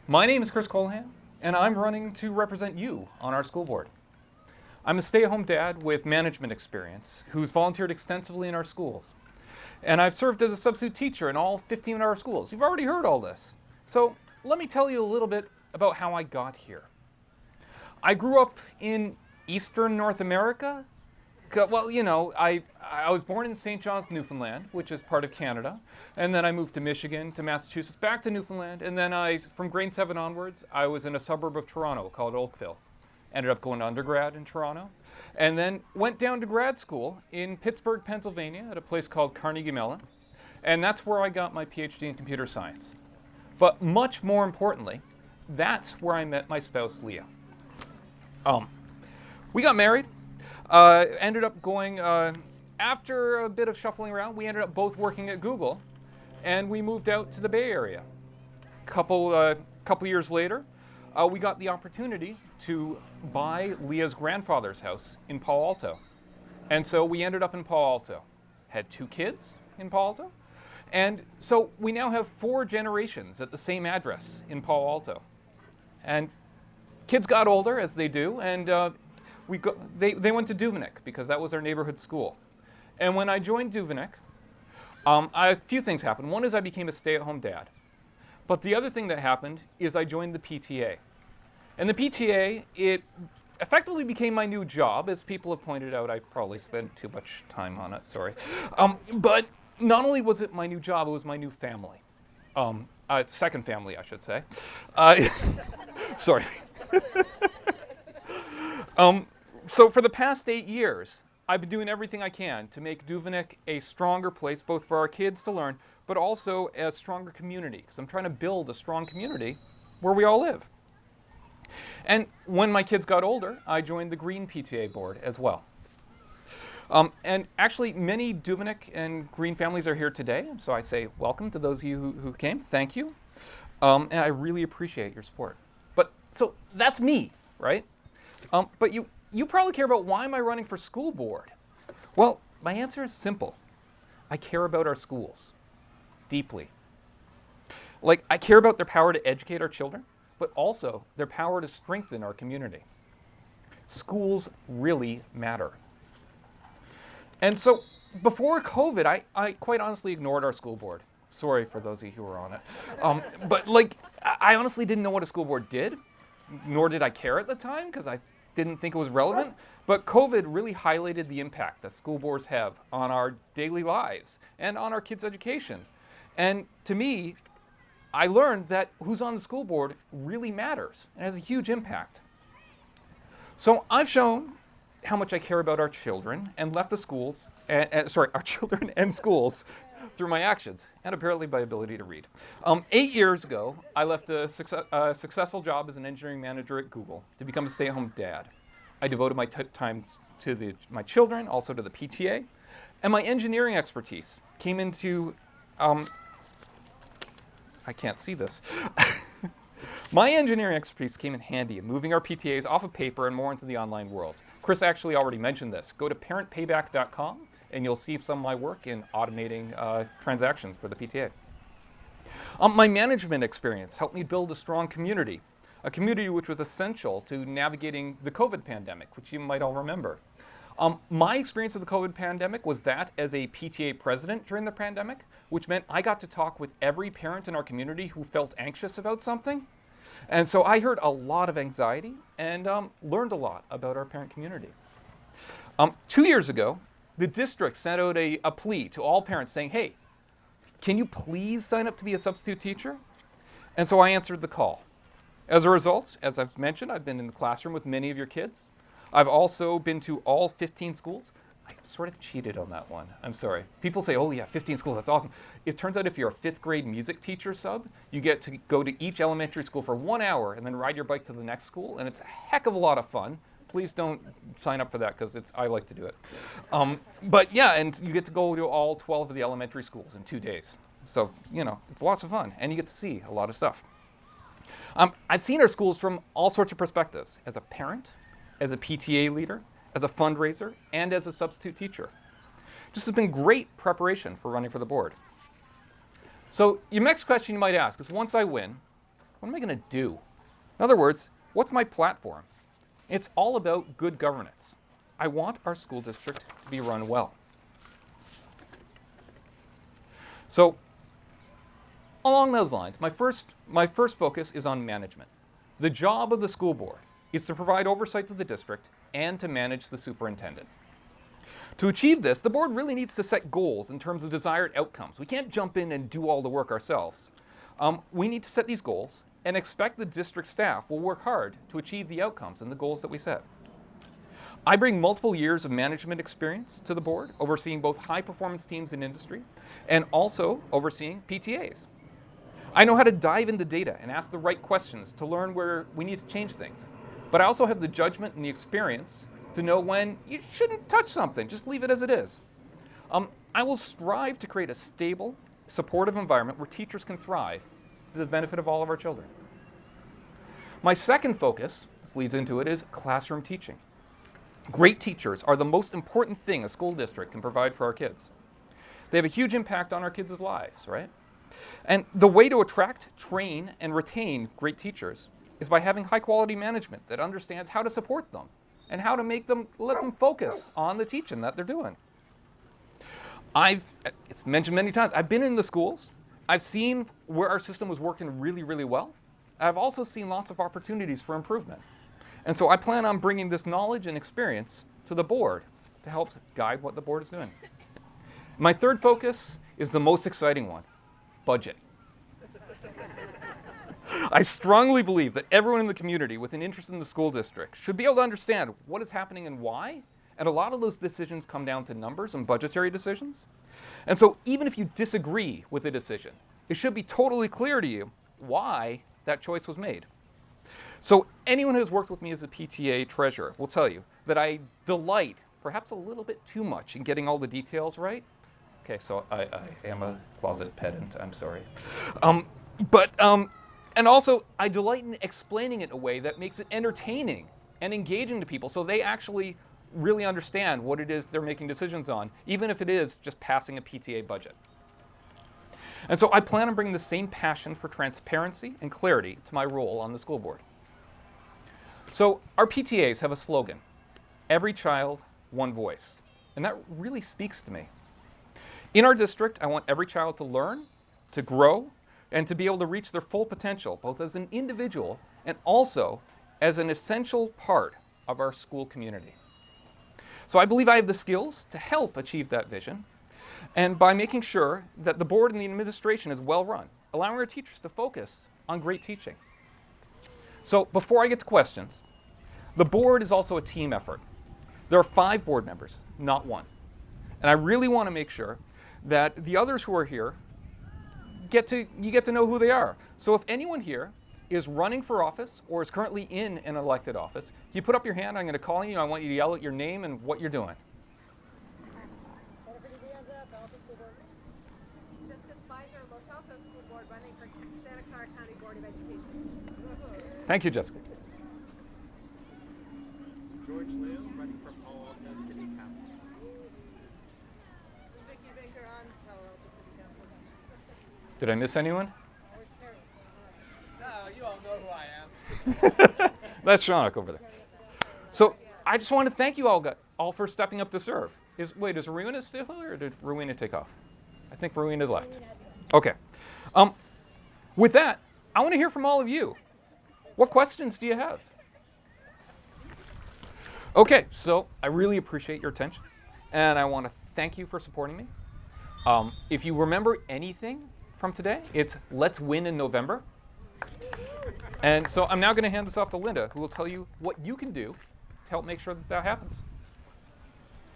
My name is Chris Colohan, and I'm running to represent you on our school board. I'm a stay-at-home dad with management experience who's volunteered extensively in our schools. And I've served as a substitute teacher in all 15 of our schools. You've already heard all this. So let me tell you a little bit about how I got here. I grew up in Eastern North America. Well, I was born in St. John's, Newfoundland, which is part of Canada. And then I moved to Michigan, to Massachusetts, back to Newfoundland. And then from grade 7 onwards, I was in a suburb of Toronto called Oakville. Ended up going to undergrad in Toronto. And then went down to grad school in Pittsburgh, Pennsylvania, at a place called Carnegie Mellon. And that's where I got my PhD in computer science. But much more importantly, that's where I met my spouse, Leah. We got married. Ended up going, after a bit of shuffling around, we ended up both working at Google, and we moved out to the Bay Area. Couple years later, we got the opportunity to buy Leah's grandfather's house in Palo Alto. And so we ended up in Palo Alto. Had 2 kids in Palo Alto. And so we now have 4 generations at the same address in Palo Alto. And kids got older, as they do, and they went to Duveneck because that was our neighborhood school. And when I joined Duveneck, a few things happened. One is I became a stay-at-home dad. But the other thing that happened is I joined the PTA. And the PTA, it effectively became my new job. As people have pointed out, I probably spent too much time on it, sorry. But not only was it my new job, it was my new family. Second family, I should say. Sorry. So for the past 8 years, I've been doing everything I can to make Duveneck a stronger place, both for our kids to learn, but also a stronger community, because I'm trying to build a strong community where we all live. And when my kids got older, I joined the Green PTA board as well. And actually, many Duveneck and Green families are here today, so I say welcome to those of you who came. Thank you. And I really appreciate your support. So that's me, right? But you probably care about, why am I running for school board? Well, my answer is simple. I care about our schools deeply. I care about their power to educate our children, but also their power to strengthen our community. Schools really matter. And so before COVID, I quite honestly ignored our school board. Sorry for those of you who were on it. But I honestly didn't know what a school board did, nor did I care at the time because I didn't think it was relevant. But COVID really highlighted the impact that school boards have on our daily lives and on our kids' education. And to me, I learned that who's on the school board really matters and has a huge impact. So I've shown how much I care about our children and left the schools, our children and schools through my actions and apparently my ability to read. 8 years ago, I left a successful job as an engineering manager at Google to become a stay-at-home dad. I devoted my time to my children, also to the PTA, and my engineering expertise came into I can't see this. My engineering expertise came in handy in moving our PTAs off of paper and more into the online world. Chris actually already mentioned this. Go to parentpayback.com and you'll see some of my work in automating transactions for the PTA. My management experience helped me build a strong community, a community which was essential to navigating the COVID pandemic, which you might all remember. My experience of the COVID pandemic was that as a PTA president during the pandemic, which meant I got to talk with every parent in our community who felt anxious about something. And so I heard a lot of anxiety and learned a lot about our parent community. 2 years ago, the district sent out a plea to all parents saying, hey, can you please sign up to be a substitute teacher? And so I answered the call. As a result, as I've mentioned, I've been in the classroom with many of your kids. I've also been to all 15 schools. I sort of cheated on that one. I'm sorry. People say, oh yeah, 15 schools, that's awesome. It turns out if you're a 5th grade music teacher sub, you get to go to each elementary school for 1 hour and then ride your bike to the next school, and it's a heck of a lot of fun. Please don't sign up for that because I like to do it. But yeah, and you get to go to all 12 of the elementary schools in 2 days. So, it's lots of fun, and you get to see a lot of stuff. I've seen our schools from all sorts of perspectives, as a parent, as a PTA leader, as a fundraiser, and as a substitute teacher. This has been great preparation for running for the board. So your next question you might ask is, once I win, What am I going to do? In other words, what's my platform? It's all about good governance. I want our school district to be run well. So, along those lines, my first focus is on management. The job of the school board is to provide oversight to the district and to manage the superintendent. To achieve this, the board really needs to set goals in terms of desired outcomes. We can't jump in and do all the work ourselves. We need to set these goals and expect the district staff will work hard to achieve the outcomes and the goals that we set. I bring multiple years of management experience to the board, overseeing both high-performance teams in industry and also overseeing PTAs. I know how to dive into data and ask the right questions to learn where we need to change things. But I also have the judgment and the experience to know when you shouldn't touch something, just leave it as it is. I will strive to create a stable, supportive environment where teachers can thrive to the benefit of all of our children. My second focus, this leads into it, is classroom teaching. Great teachers are the most important thing a school district can provide for our kids. They have a huge impact on our kids' lives, right? And the way to attract, train, and retain great teachers is by having high-quality management that understands how to support them and how to let them focus on the teaching that they're doing. It's mentioned many times, I've been in the schools. I've seen where our system was working really, really well. I've also seen lots of opportunities for improvement. And so I plan on bringing this knowledge and experience to the board to help guide what the board is doing. My third focus is the most exciting one, budget. I strongly believe that everyone in the community with an interest in the school district should be able to understand what is happening and why. And a lot of those decisions come down to numbers and budgetary decisions. And so even if you disagree with a decision, it should be totally clear to you why that choice was made. So anyone who has worked with me as a PTA treasurer will tell you that I delight, perhaps a little bit too much, in getting all the details right. Okay, so I am a closet pedant, I'm sorry. And also, I delight in explaining it in a way that makes it entertaining and engaging to people so they actually really understand what it is they're making decisions on, even if it is just passing a PTA budget. And so I plan on bringing the same passion for transparency and clarity to my role on the school board. So our PTAs have a slogan, every child, one voice. And that really speaks to me. In our district, I want every child to learn, to grow, and to be able to reach their full potential, both as an individual and also as an essential part of our school community. So I believe I have the skills to help achieve that vision, and by making sure that the board and the administration is well run, allowing our teachers to focus on great teaching. So before I get to questions, the board is also a team effort. There are 5 board members, not 1. And I really want to make sure that the others who are here you get to know who they are. So if anyone here is running for office or is currently in an elected office, you put up your hand, I'm going to call you, I want you to yell out your name and what you're doing. Jessica Spicer, Los Alto School Board, running for Santa Clara County Board of Education. Thank you, Jessica. George Liu, running for Palo Alto City Council. Vicki Baker on Palo Alto City Council. Did I miss anyone? Where's Terry? No, you all know who I am. That's Shanak over there. So I just want to thank you all for stepping up to serve. Is Rowena still here, or did Rowena take off? I think Rowena's left. Okay. With that, I want to hear from all of you. What questions do you have? Okay, so I really appreciate your attention, and I want to thank you for supporting me. If you remember anything from today, it's let's win in November. And so I'm now going to hand this off to Linda, who will tell you what you can do to help make sure that that happens.